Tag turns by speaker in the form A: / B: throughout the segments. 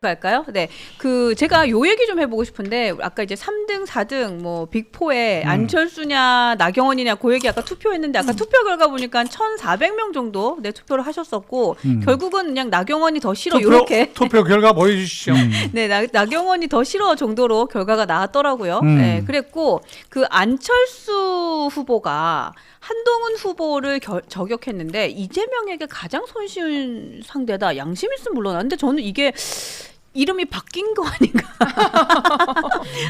A: 갈까요? 네. 제가 요 얘기 좀 해보고 싶은데, 아까 이제 3등, 4등, 뭐, 빅4에 안철수냐, 나경원이냐, 그 얘기 아까 투표했는데, 아까 투표 결과 보니까 1,400명 정도 투표를 하셨었고, 결국은 그냥 나경원이 더 싫어, 요렇게.
B: 투표 결과 보여주시죠.
A: 네, 나경원이 더 싫어 정도로 결과가 나왔더라고요. 네, 그랬고, 안철수 후보가 한동훈 후보를 저격했는데, 이재명에게 가장 손쉬운 상대다. 양심 있으면 물러나는데, 저는 이게, 이름이 바뀐 거 아닌가?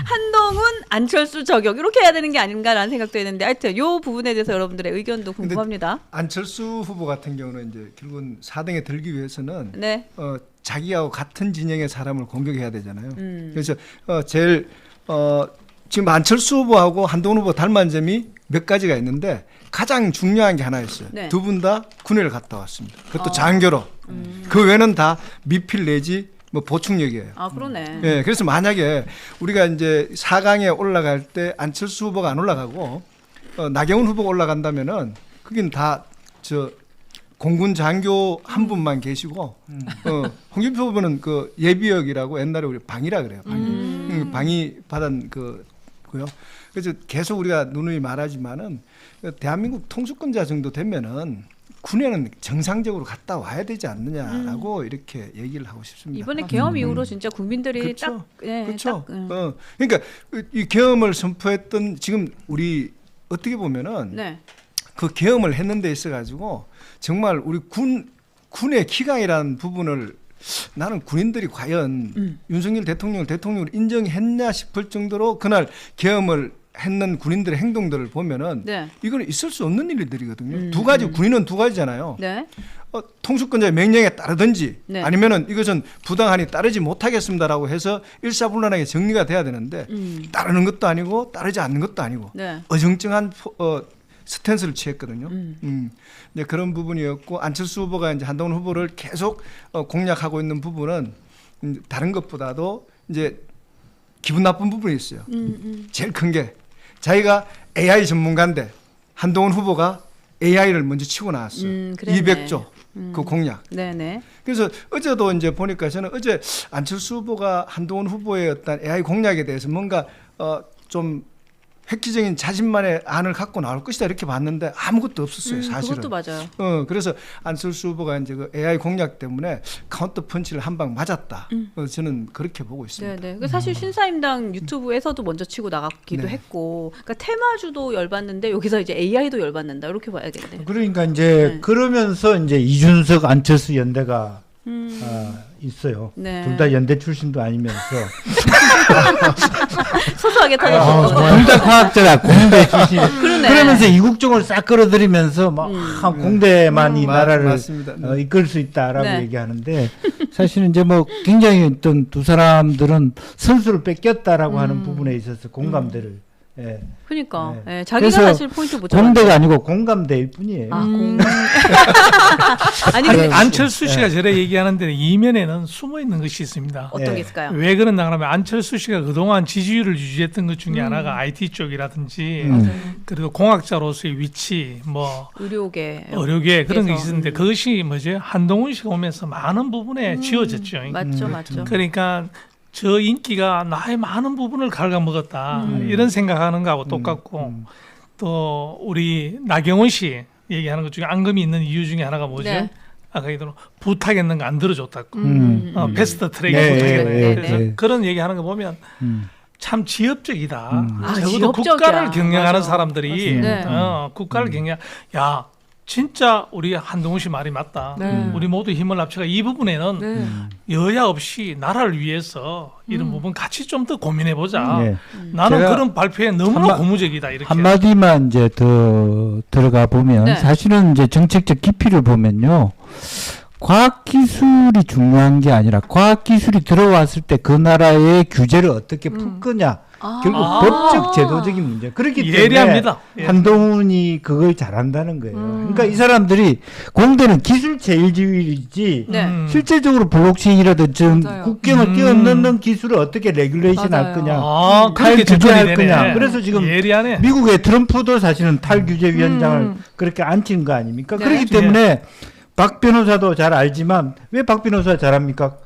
A: 한동훈, 안철수 저격 이렇게 해야 되는 게 아닌가라는 생각도 했는데, 하여튼 이 부분에 대해서 여러분들의 의견도 궁금합니다.
C: 안철수 후보 같은 경우는 이제 결국은 4등에 들기 위해서는
A: 네.
C: 자기하고 같은 진영의 사람을 공격해야 되잖아요. 그래서 제일 지금 안철수 후보하고 한동훈 후보 닮은 점이 몇 가지가 있는데 가장 중요한 게 하나 있어요.
A: 네.
C: 두 분 다 군회를 갔다 왔습니다. 그것도 장교로. 그 외에는 다 미필 내지 뭐 보충력이에요.
A: 아, 그러네.
C: 예, 그래서 만약에 우리가 이제 4강에 올라갈 때 안철수 후보가 안 올라가고 나경원 후보가 올라간다면은 그긴 다 공군 장교 한 분만 계시고 홍준표 후보는 그 예비역이라고 옛날에 우리 방위라 그래요. 방위 받은 그고요. 그래서 계속 우리가 누누이 말하지만은 대한민국 통수권자 정도 되면은 군에는 정상적으로 갔다 와야 되지 않느냐라고 이렇게 얘기를 하고 싶습니다.
A: 이번에 계엄 이후로 진짜 국민들이
C: 그렇죠. 그렇죠.
A: 딱,
C: 그러니까 이 계엄을 선포했던 지금 우리 어떻게 보면은
A: 네.
C: 그 계엄을 했는 데 있어 가지고 정말 우리 군의 기강이라는 부분을 나는 군인들이 과연 윤석열 대통령을 대통령으로 인정했냐 싶을 정도로 그날 계엄을 했는 군인들의 행동들을 보면은
A: 네.
C: 이건 있을 수 없는 일들이거든요. 두 가지 군인은 두 가지잖아요.
A: 네.
C: 통수권자의 명령에 따르든지
A: 네.
C: 아니면은 이것은 부당하니 따르지 못하겠습니다라고 해서 일사불란하게 정리가 돼야 되는데 따르는 것도 아니고 따르지 않는 것도 아니고
A: 네.
C: 어정쩡한 스탠스를 취했거든요. 이제 그런 부분이었고 안철수 후보가 이제 한동훈 후보를 계속 공략하고 있는 부분은 다른 것보다도 이제 기분 나쁜 부분이 있어요. 제일 큰 게 자기가 AI 전문가인데 한동훈 후보가 AI를 먼저 치고 나왔어요. 200조 그 공약.
A: 네네.
C: 그래서 어제도 이제 보니까 저는 어제 안철수 후보가 한동훈 후보의 어떤 AI 공약에 대해서 뭔가 좀 획기적인 자신만의 안을 갖고 나올 것이다 이렇게 봤는데 아무것도 없었어요, 사실은.
A: 그것도 맞아요.
C: 그래서 안철수 후보가 이제 그 AI 공약 때문에 카운터 펀치를 한 방 맞았다. 저는 그렇게 보고 있습니다.
A: 네네. 사실 신사임당 유튜브에서도 먼저 치고 나갔기도 했고, 그러니까 테마주도 열받는데 여기서 이제 AI도 열받는다 이렇게 봐야겠네요.
D: 그러니까 이제 그러면서 이제 이준석 안철수 연대가 있어요.
A: 네.
D: 둘 다 연대 출신도 아니면서
A: 소소하게 터졌어.
D: 둘 다 과학자라 공대 출신.
A: 그러네.
D: 그러면서 이국종을 싹 끌어들이면서 막 공대만 이 나라를
C: 맞습니다.
D: 이끌 수 있다라고
A: 네.
D: 얘기하는데 사실은 이제 뭐 굉장히 어떤 두 사람들은 선수를 뺏겼다라고 하는 부분에 있어서 공감대를. 예.
A: 그러니까
D: 네.
A: 예, 자기가
D: 그래서
A: 사실 포인트 못 잡았네.
D: 공대가 아니고 공감대일 뿐이에요.
A: 아니
B: 아니,
A: 근데
B: 안철수 씨가 저래 얘기하는데 이면에는 숨어 있는 것이 있습니다.
A: 어떤 게 있을까요?
B: 왜 그런가 하면 안철수 씨가 그동안 지지율을 유지했던 것 중에 하나가 IT 쪽이라든지 그리고 공학자로서의 위치, 뭐
A: 의료계,
B: 의료계 그런 게
A: 그래서,
B: 있었는데 그것이 뭐죠? 한동훈 씨가 오면서 많은 부분에 지워졌죠.
A: 맞죠.
B: 그러니까 저 인기가 나의 많은 부분을 갉아먹었다 이런 생각하는 거하고 똑같고 또 우리 나경원 씨 얘기하는 것 중에 앙금이 있는 이유 중에 하나가 뭐죠?
A: 네.
B: 아까 얘기대로 부탁했는 거 안 들어줬다고 패스트 트랙
A: 네,
B: 부탁했는
A: 네,
B: 거
A: 네,
B: 그래서
D: 네.
B: 그런 얘기하는 거 보면 참 지엽적이다. 적어도
A: 지엽적이야.
B: 국가를 경영하는
A: 맞아.
B: 사람들이
A: 맞습니다.
B: 국가를 야 진짜 우리 한동훈 씨 말이 맞다.
A: 네.
B: 우리 모두 힘을 합쳐가 이 부분에는 여야 없이 나라를 위해서 이런 부분 같이 좀 더 고민해 보자.
D: 네.
B: 나는
D: 제가
B: 그런 발표에 너무나 고무적이다 이렇게.
D: 한마디만 이제 더 들어가 보면
A: 네.
D: 사실은 이제 정책적 깊이를 보면요. 과학기술이 중요한 게 아니라 과학기술이 들어왔을 때 그 나라의 규제를 어떻게 풀 거냐. 결국 법적 제도적인 문제. 그렇기 때문에
B: 예리합니다. 예.
D: 한동훈이 그걸 잘한다는 거예요. 그러니까 이 사람들이 공대는 기술 제일지휘지
A: 네.
D: 실제적으로 블록체인이라든지
A: 맞아요.
D: 국경을 뛰어넘는 기술을 어떻게 레귤레이션 할 거냐.
B: 그렇게
D: 규제할
B: 접근이
D: 거냐.
B: 되네.
D: 그래서 지금
B: 예리하네.
D: 미국의 트럼프도 사실은 탈규제위원장을 그렇게 앉힌 거 아닙니까?
A: 네.
D: 그렇기 때문에 박 변호사도 잘 알지만 왜 박 변호사 잘합니까?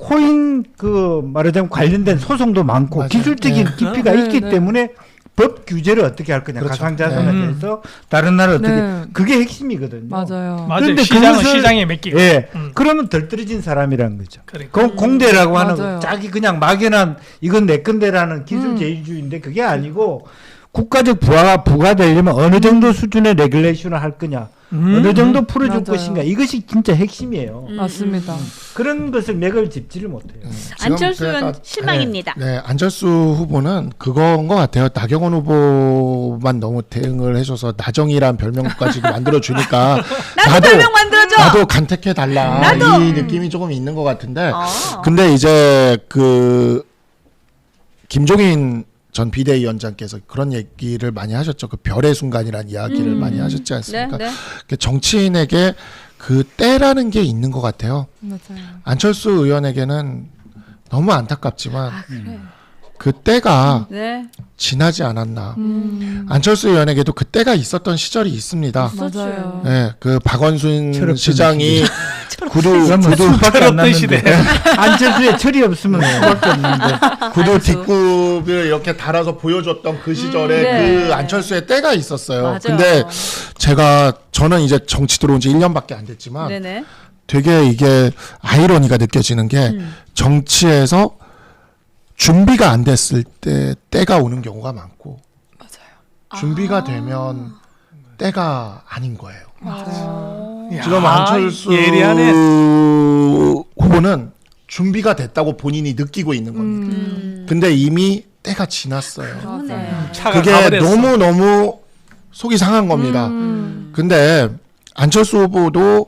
D: 코인 그 말하자면 관련된 소송도 많고
E: 맞아요.
D: 기술적인
E: 네.
D: 깊이가
F: 네,
D: 있기
F: 네.
D: 때문에 법 규제를 어떻게 할 거냐.
E: 그렇죠.
D: 가상자산에
B: 네.
D: 대해서 다른 나라 어떻게
F: 네.
D: 그게 핵심이거든요.
F: 맞아요.
B: 맞아요.
D: 그런데
B: 시장은
D: 그것을-
B: 시장에 맡기고.
D: 예.
B: 음.
D: 그러면 덜 떨어진 사람이라는 거죠.
B: 그러니까.
D: 공대라고 하는
F: 맞아요.
D: 자기 그냥 막연한 이건 내 건데라는 기술 제일주의인데 그게 아니고 국가적 부가가 부과되려면 어느 정도 수준의 레귤레이션을 할 거냐, 어느 정도 풀어줄
F: 맞아요.
D: 것인가, 이것이 진짜 핵심이에요.
F: 맞습니다.
D: 그런 것을 맥을 짚지를 못해요.
A: 안철수 의원
E: 제가-
A: 실망입니다.
E: 네, 안철수 후보는 그건 것 같아요. 나경원 후보만 너무 대응을 해줘서 나정이란 별명까지 만들어 주니까
A: 나도 별명 만들어줘.
E: 나도 간택해 달라
A: 나도!
E: 이 느낌이 조금 있는 것 같은데.
A: 어.
E: 근데 이제 그 김종인 전 비대위원장께서 그런 얘기를 많이 하셨죠. 그 별의 순간이라는 이야기를 많이 하셨지 않습니까?
A: 네, 네.
E: 그 정치인에게 그 때라는 게 있는 것 같아요.
F: 맞아요.
E: 안철수 의원에게는 너무 안타깝지만
A: 아, 그래.
E: 그 때가
A: 네.
E: 지나지 않았나.
F: 음.
E: 안철수 의원에게도 그 때가 있었던 시절이 있습니다.
F: 맞아요.
E: 네, 그 박원순
D: 철없던
E: 시장이 구두
D: 그러면
E: 구두
D: 수밖에 안
B: 철없던 시대.
D: 났는데 안철수의 철이 없으면 수밖에 없는데
E: 구두 뒷굽을 이렇게 달아서 보여줬던 그 시절에
A: 네.
E: 그 안철수의 때가 있었어요.
A: 맞아요.
E: 근데 저는 이제 정치 들어온 지 1년밖에 안 됐지만
A: 네네.
E: 되게 이게 아이러니가 느껴지는 게 정치에서 준비가 안 됐을 때 때가 오는 경우가 많고 준비가 되면 때가 아닌 거예요.
B: 야,
E: 지금 안철수
B: 예리하네.
E: 후보는 준비가 됐다고 본인이 느끼고 있는 겁니다. 근데 이미 때가 지났어요.
A: 그러네.
B: 차가
E: 그게
B: 가버렸어.
E: 너무 속이 상한 겁니다. 근데 안철수 후보도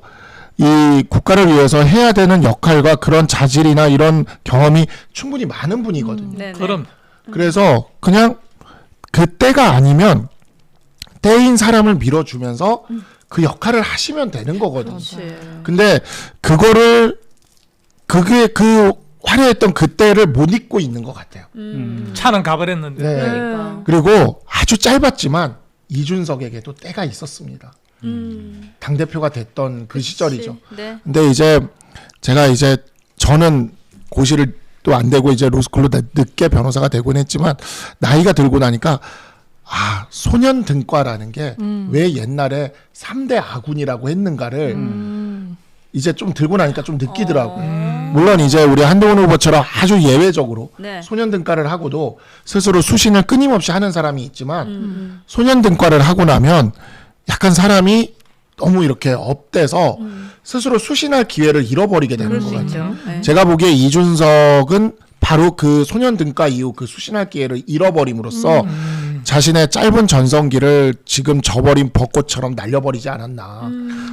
E: 이 국가를 위해서 해야 되는 역할과 그런 자질이나 이런 경험이 충분히 많은 분이거든요.
A: 네네.
B: 그럼
E: 그래서 그냥 그 때가 아니면 때인 사람을 밀어주면서 그 역할을 하시면 되는 거거든요.
A: 그렇지.
E: 근데 그게 그 화려했던 그때를 못 잊고 있는 것 같아요.
B: 차는 가버렸는데.
E: 네.
A: 그러니까.
E: 그리고 아주 짧았지만 이준석에게도 때가 있었습니다. 당대표가 됐던 그 시절이죠.
A: 네.
E: 근데 저는 고시를 또 안 되고 이제 로스쿨로 늦게 변호사가 되곤 했지만 나이가 들고 나니까 소년 등과라는 게 왜 옛날에 3대 아군이라고 했는가를 이제 좀 들고 나니까 좀 느끼더라고요. 물론 이제 우리 한동훈 후보처럼 아주 예외적으로
A: 네.
E: 소년 등과를 하고도 스스로 수신을 끊임없이 하는 사람이 있지만 소년 등과를 하고 나면 약간 사람이 너무 이렇게 업돼서 스스로 수신할 기회를 잃어버리게 되는
A: 그럴
E: 것
A: 수
E: 같아요.
A: 있죠. 네.
E: 제가 보기에 이준석은 바로 그 소년 등과 이후 그 수신할 기회를 잃어버림으로써 자신의 짧은 전성기를 지금 저버린 벚꽃처럼 날려버리지 않았나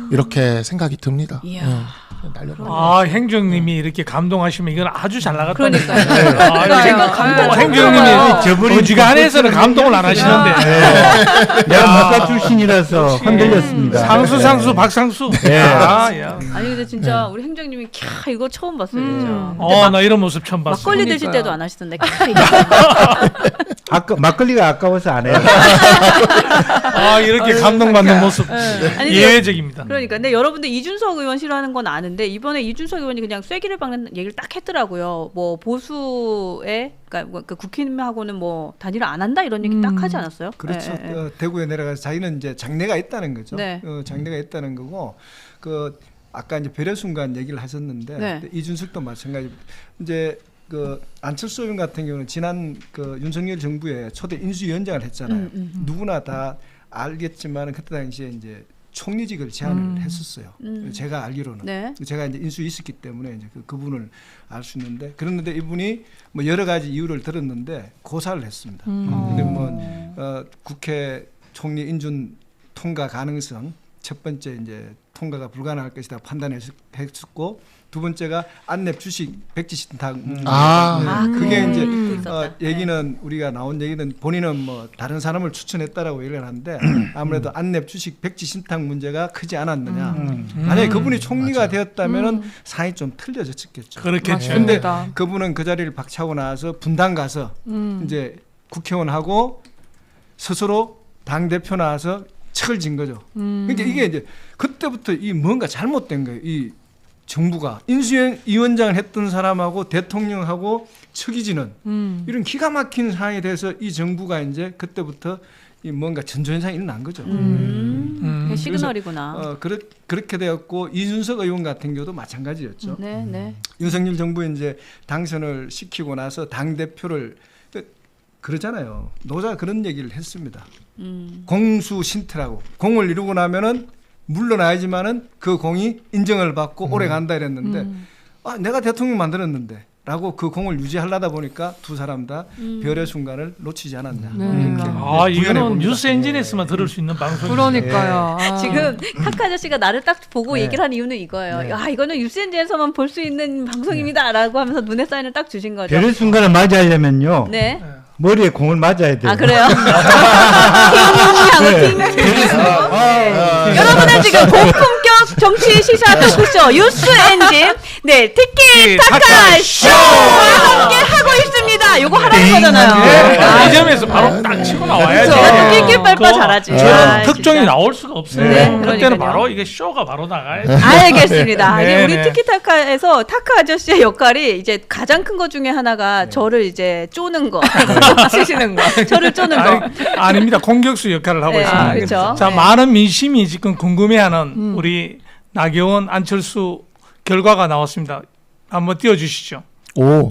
E: 이렇게 생각이 듭니다.
A: 이야.
E: 날려버려.
B: 아, 행정님이 이렇게 감동하시면 이건 아주 잘 나갔다는
A: 그러니까요.
B: 거예요. 아,
A: 제가 감동 처음
B: 행정님이
A: 들어봐요.
B: 어지간해서는 감동을 안 하시는데.
D: 내가 문과 출신이라서 흔들렸습니다.
B: 상수 박상수. 야.
A: 아니 근데 진짜 우리 행정님이 캬 이거 처음 봤어요. 진짜.
B: 나 이런 모습 처음 봤어.
A: 막걸리 드실
F: 그러니까요.
A: 때도 안 하시던데. 캬, 이거.
D: 막걸리가 아까워서 안 해요.
B: 이렇게 감동받는 모습
A: 아니,
B: 예외적입니다.
A: 그러니까 근데 여러분들 이준석 의원 싫어하는 건 아는데 이번에 이준석 의원이 그냥 쐐기를 박는 얘기를 딱 했더라고요. 뭐 보수의 그러니까 그 국힘하고는 뭐 단일화 안 한다 이런 얘기 딱 하지 않았어요?
C: 그렇죠.
A: 예, 예.
C: 대구에 내려가서 자기는 이제 장래가 있다는 거죠.
A: 네.
C: 장래가 있다는 거고 그 아까 이제 별의 순간 얘기를 하셨는데
A: 네.
C: 이준석도 마찬가지. 이제 그 안철수 의원 같은 경우는 지난 그 윤석열 정부의 초대 인수위원장을 했잖아요. 누구나 다 알겠지만 그때 당시에 이제 총리직을 제안을 했었어요. 제가 알기로는
A: 네.
C: 제가 이제 인수위 있었기 때문에 이제 그분을 알 수 있는데 그랬는데 이분이 뭐 여러 가지 이유를 들었는데 고사를 했습니다. 근데 뭐 국회 총리 인준 통과 가능성 첫 번째 이제 통과가 불가능할 것이다 판단했었고 두 번째가 안랩 주식 백지 신탁 그게 이제
A: 있었다.
C: 얘기는 우리가 나온 얘기는 본인은 뭐 다른 사람을 추천했다라고 얘기를 하는데 아무래도 안랩 주식 백지 신탁 문제가 크지 않았느냐. 만약에 그분이 총리가 되었다면은 상이 좀 틀려졌겠죠.
B: 그렇겠죠.
C: 근데
F: 맞습니다.
C: 그분은 그 자리를 박차고 나서 분당 가서 이제 국회의원하고 스스로 당 대표 나와서 척을 진 거죠. 그러니까 이게 이제 그때부터 이 뭔가 잘못된 거예요. 이 정부가 인수위원장을 했던 사람하고 대통령하고 척이지는 이런 기가 막힌 상황에 대해서 이 정부가 이제 그때부터 이 뭔가 전조현상이 일어난 거죠.
A: 그게 시그널이구나.
C: 그렇게 되었고 이준석 의원 같은 경우도 마찬가지였죠.
A: 네, 네.
C: 윤석열 정부 이제 당선을 시키고 나서 당 대표를 그러잖아요. 노자가 그런 얘기를 했습니다. 공수 신태라고 공을 이루고 나면은 물러나야지만은 그 공이 인정을 받고 오래 간다 이랬는데 아 내가 대통령 만들었는데라고 그 공을 유지하려다 보니까 두 사람 다 별의 순간을 놓치지 않았냐. 이렇게
B: 이거는
C: 봅니다.
B: 뉴스 엔진에서만 들을 수 있는 방송이에요.
F: 그러니까요. 아.
A: 지금 타카 아저씨가 나를 딱 보고
D: 네.
A: 얘기를 한 이유는 이거예요.
D: 네.
A: 야, 이거는 뉴스엔지에서만 볼 수 있는 방송입니다라고 하면서 눈에 사인을 딱 주신 거죠.
D: 별의 순간을 맞이하려면요.
A: 네.
D: 머리에 공을 맞아야 돼요.
A: 아 그래요? 네. 여러분은 지금 고품격 정치 시사 토크쇼 뉴스 엔진 네 티키타카 쇼와 함께 하고 있습니다. 요거 하라는 거잖아요.
B: 이 점에서 바로 딱 치고 나와야지.
A: 제가 또 낄낄빨빨 잘하지.
B: 저런
A: 아,
B: 특종이
A: 진짜.
B: 나올 수가 없어요.
A: 네,
B: 그때는
A: 그러니까요.
B: 바로 이게 쇼가 바로 나가야지.
A: 알겠습니다.
B: 네,
A: 이제 우리
B: 네.
A: 티키타카에서 타카 아저씨의 역할이 이제 가장 큰 것 중에 하나가 저를 이제 쪼는 거,
F: 치시는 거.
A: 저를 쪼는 거.
B: 아닙니다. 공격수 역할을 하고
A: 네,
B: 있습니다.
A: 그렇죠.
B: 자,
A: 네.
B: 많은 민심이 지금 궁금해하는 우리 나경원, 안철수 결과가 나왔습니다. 한번 띄워주시죠.
E: 오,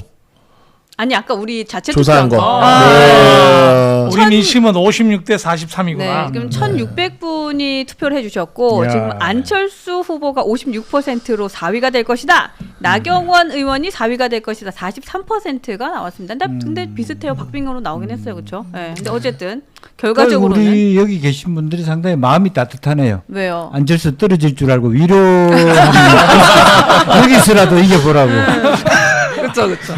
A: 아니 아까 우리 자체
E: 조사한
A: 투표한
E: 거.
A: 거.
E: 네.
B: 우리 민심은 56대 43이구나.
A: 네, 지금 1,600분이 투표를 해주셨고
D: 야.
A: 지금 안철수 후보가 56%로 4위가 될 것이다. 나경원 의원이 4위가 될 것이다. 43%가 나왔습니다. 근데 비슷해요. 박빙으로 나오긴 했어요, 그렇죠? 네, 근데 어쨌든 결과적으로는
D: 우리 여기 계신 분들이 상당히 마음이 따뜻하네요.
A: 왜요?
D: 안철수 떨어질 줄 알고 위로 여기서라도 이겨보라고.
F: 그렇죠, 그렇죠.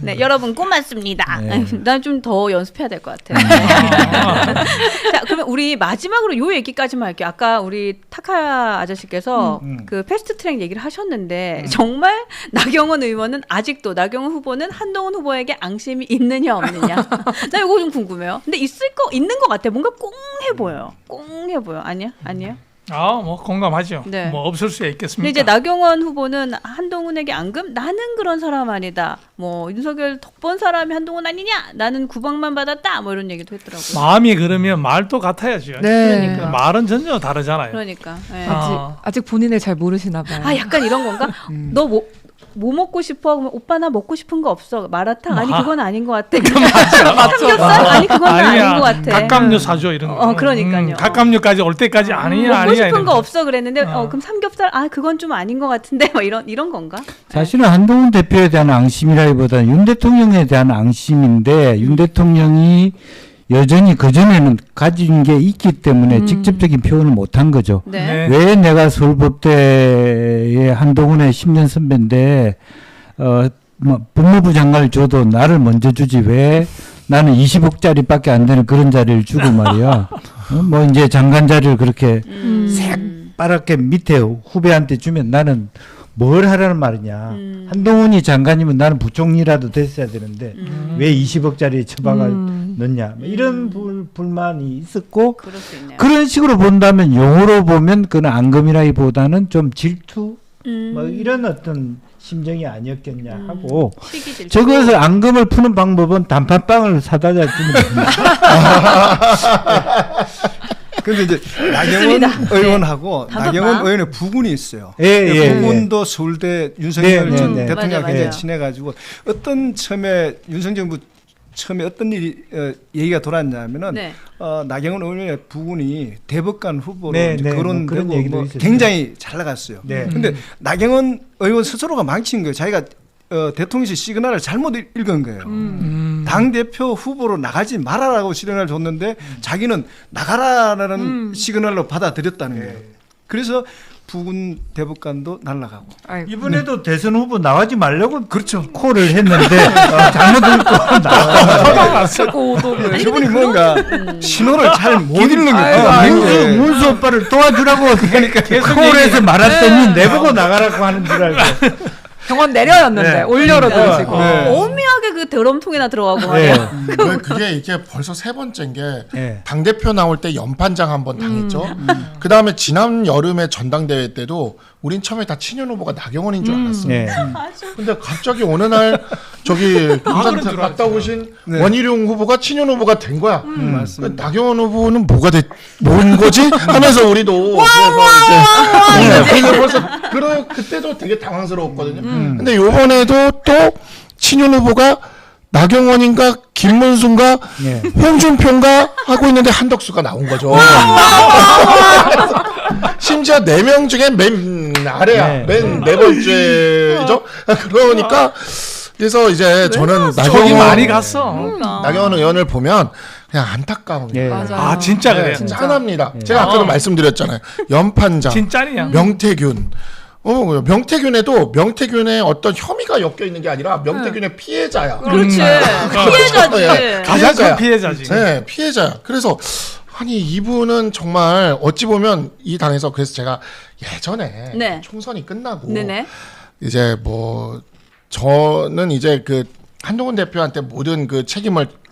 A: 네, 여러분 고맙습니다.
D: 네.
A: 난 좀 더 연습해야 될 것 같아요. 자, 그러면 우리 마지막으로 요 얘기까지만 할게요. 아까 우리 타카 아저씨께서 그 패스트트랙 얘기를 하셨는데 정말 나경원 의원은 아직도 나경원 후보는 한동훈 후보에게 앙심이 있느냐 없느냐. 나 이거 좀 궁금해요. 근데 있는 것 같아. 뭔가 꽁해 보여요. 꽁해 보여. 아니야? 아니에요?
B: 뭐 공감하죠.
A: 네.
B: 뭐 없을 수
A: 근데
B: 있겠습니까?
A: 이제 나경원 후보는 한동훈에게 앙금? 나는 그런 사람 아니다. 뭐 윤석열 덕본 사람이 한동훈 아니냐? 나는 구박만 받았다. 뭐 이런 얘기도 했더라고요.
B: 마음이 그러면 말도 같아야죠.
F: 네.
A: 그러니까.
B: 말은 전혀 다르잖아요.
A: 그러니까. 네.
F: 아직 본인을 잘 모르시나 봐요.
A: 아 약간 이런 건가? 너 뭐 먹고 싶어? 그러면 오빠 나 먹고 싶은 거 없어. 마라탕? 아니 그건 아닌 것 같아. 삼겹살? 아닌 그건 아닌 것 같아.
B: 각각류 사줘 이런 거.
A: 그러니까요.
B: 각각류까지 올 때까지 아니냐
A: 먹고
B: 아니냐.
A: 싶은
B: 이런
A: 거 없어 그랬는데
B: 어.
A: 그럼 삼겹살? 아 그건 좀 아닌 것 같은데 뭐 이런 건가?
D: 사실은 한동훈 대표에 대한 앙심이라기보다는 윤 대통령에 대한 앙심인데 윤 대통령이 여전히 그전에는 가진 게 있기 때문에 직접적인 표현을 못한 거죠.
A: 네.
B: 네.
D: 왜 내가 서울법대의 한동훈의 10년 선배인데 뭐 법무부 장관을 줘도 나를 먼저 주지 왜 나는 20억짜리밖에 안 되는 그런 자리를 주고 말이야. 뭐 이제 장관 자리를 그렇게 새빠랗게 밑에 후배한테 주면 나는 뭘 하라는 말이냐. 한동훈이 장관이면 나는 부총리라도 됐어야 되는데 왜 20억짜리 처박아 넣냐. 뭐 이런 불만이 있었고
A: 그럴 수 있네요.
D: 그런 식으로 본다면 용어로 보면 그는 앙금이라기보다는 좀 질투 뭐 이런 어떤 심정이 아니었겠냐 하고
A: 시기 질투.
D: 저것을 앙금을 푸는 방법은 단팥빵을 사다 주면 됩니다.
C: 근데 이제 나경원
A: 좋습니다.
C: 의원하고
A: 네.
C: 나경원
A: 단팥빵.
C: 의원의 부군이 있어요.
D: 예.
C: 부군도 서울대 윤석열
D: 네,
C: 전
D: 네, 네.
C: 대통령과
A: 맞아요.
C: 굉장히 친해가지고 어떤 처음에 윤석열 정부 처음에 어떤 일이 얘기가 돌았냐면은
A: 네.
C: 나경원 의원의 부군이 대법관 후보로
D: 네,
C: 이제
D: 네, 뭐
C: 거론되고
D: 그런 얘기도
C: 뭐
D: 있었어요.
C: 굉장히 잘 나갔어요.
D: 네.
C: 근데 나경원 의원 스스로가 망친 거예요. 자기가 대통령실 시그널을 잘못 읽은 거예요. 당 대표 후보로 나가지 말아라고 시그널을 줬는데 자기는 나가라라는 시그널로 받아들였다는 거예요. 그래서 부군 대법관도 날아가고.
F: 아이고.
D: 이번에도 대선 후보 나가지 말라고
C: 그렇죠.
D: 콜을 했는데 잘못 읽고 나가.
F: 자꾸 오독을.
C: 저분이 뭔가 신호를 잘 못 읽는
F: 아이고,
C: 거예요.
D: 문수 오빠를 도와주라고 그러니까 콜에서 말았더니 내보고 나가라고 하는 줄 알고.
F: 병원 내려였는데
D: 네.
F: 올려로
A: 그러니까.
F: 들으시고.
C: 네.
A: 오묘하게 그 드럼통에나 들어가고 말이야.
E: 그게 이게 벌써 세 번째인 게
D: 예.
E: 당 대표 나올 때 연판장 한번 당했죠. 그 다음에 지난 여름에 전당대회 때도 우린 처음에 다 친윤 후보가 나경원인 줄 알았어요.
D: 예.
E: 근데 갑자기 어느 날 저기
B: 그런 줄
E: 갔다
B: 알았죠.
E: 오신
C: 네.
E: 원희룡 후보가 친윤 후보가 된 거야.
C: 맞습니다.
E: 나경원 후보는 뭔 거지? 하면서 우리도 그래서 이제 벌써 그때도 되게 당황스러웠거든요. 근데 요번에도 또 친윤 후보가 나경원인가 김문수인가
D: 예.
E: 홍준표인가 하고 있는데 한덕수가 나온 거죠. 심지어 4명 중에 맨 아래야.
D: 네.
E: 맨 네 번째죠. 그러니까 그래서 이제 저는
B: 촉이 많이 갔어.
E: 나경원 의원을 보면 그냥 안타까운
D: 예.
F: 맞아요.
B: 아 진짜 그래요.
F: 진짜.
E: 짠합니다. 제가 아까도 말씀드렸잖아요. 연판장,
B: 진짜리야.
E: 명태균. 명태균에도 명태균의 어떤 혐의가 엮여 있는 게 아니라 명태균의 피해자야.
A: 그렇지. 피해자지.
E: 예.
B: 가장
E: 피해자야.
B: 큰 피해자지.
E: 네, 피해자야. 그래서 아니 이분은 정말 어찌 보면 이 당에서 그래서 제가 예전에
A: 네.
E: 총선이 끝나고
A: 네네.
E: 이제 뭐 저는 이제 그 한동훈 대표한테 모든 그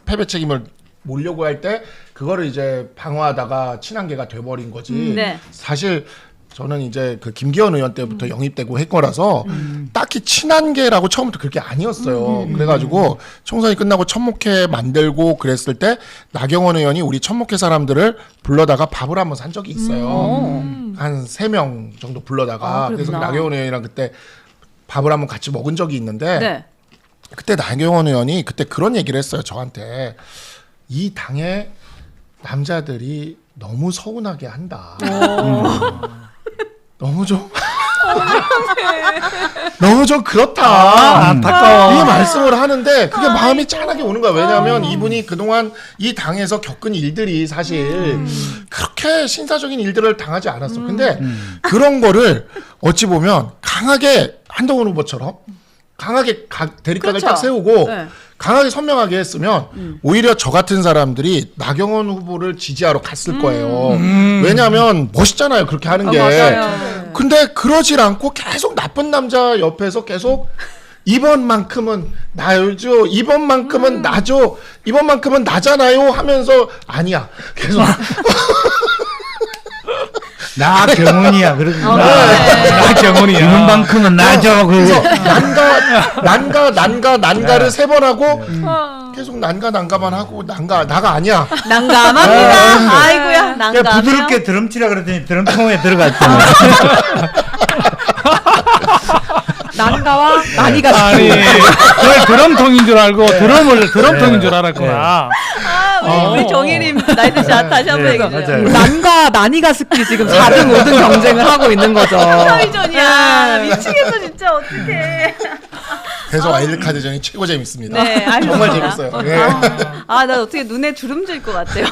E: 패배 책임을 몰려고 할 때 그거를 이제 방어하다가 친한계가 돼버린 거지.
A: 네.
E: 사실 저는 이제 그 김기현 의원 때부터 영입되고 했거라서 딱히 친한계라고 처음부터 그렇게 아니었어요. 그래가지고 총선이 끝나고 천목회 만들고 그랬을 때 나경원 의원이 우리 천목회 사람들을 불러다가 밥을 한번 산 적이 있어요. 한 3명 정도 불러다가.
A: 아,
E: 그래서
A: 그랬구나.
E: 나경원 의원이랑 그때 밥을 한번 같이 먹은 적이 있는데
A: 네.
E: 그때 나경원 의원이 그때 그런 얘기를 했어요. 저한테 이 당의 남자들이 너무 서운하게 한다. 너무 좀 너무 좀 그렇다.
B: 안타까워.
E: 이 말씀을 하는데 그게 마음이 짠하게 오는 거야. 왜냐하면 이분이 그동안 이 당에서 겪은 일들이 사실 그렇게 신사적인 일들을 당하지 않았어. 근데 그런 거를 어찌 보면 강하게 한동훈 후보처럼 강하게 대립각을
A: 그렇죠.
E: 딱 세우고
A: 네.
E: 강하게 선명하게 했으면 오히려 저 같은 사람들이 나경원 후보를 지지하러 갔을 거예요. 왜냐하면 멋있잖아요. 그렇게 하는 게.
A: 맞아요.
E: 근데 그러질 않고 계속 나쁜 남자 옆에서 계속 이번만큼은 나죠. 이번만큼은 나죠. 이번만큼은 나잖아요 하면서 아니야. 계속
D: 나 경훈이야. 그러지 마.
B: 나 경원이야.
D: 이번만큼은 나죠.
E: 그래서 난가를 3번 하고 계속 난가만 하고 나가 아니야.
A: 난감합니다. 아이고야,
D: 그냥
A: 난감.
D: 부드럽게 드럼치라 그랬더니 드럼통에 들어갔잖아.
F: 난가와 난이가
B: 아니 그걸 드럼통인 줄 알고 드럼통인 줄 알았구나.
A: 우리 정혜림 나이트샷 다시 한번
D: 네,
A: 얘기해 주세요.
D: 맞아요.
F: 난과 난이가 스키 지금 4등 5등 경쟁을 하고 있는 거죠.
A: 사위전이야. 미치겠어 진짜 어떡해.
E: 그래서 와일드카드전이 최고 재밌습니다.
A: 네, 알겠습니다.
E: 정말 재밌어요. 네.
A: 아, 나 어떻게 눈에 주름질 것 같아요.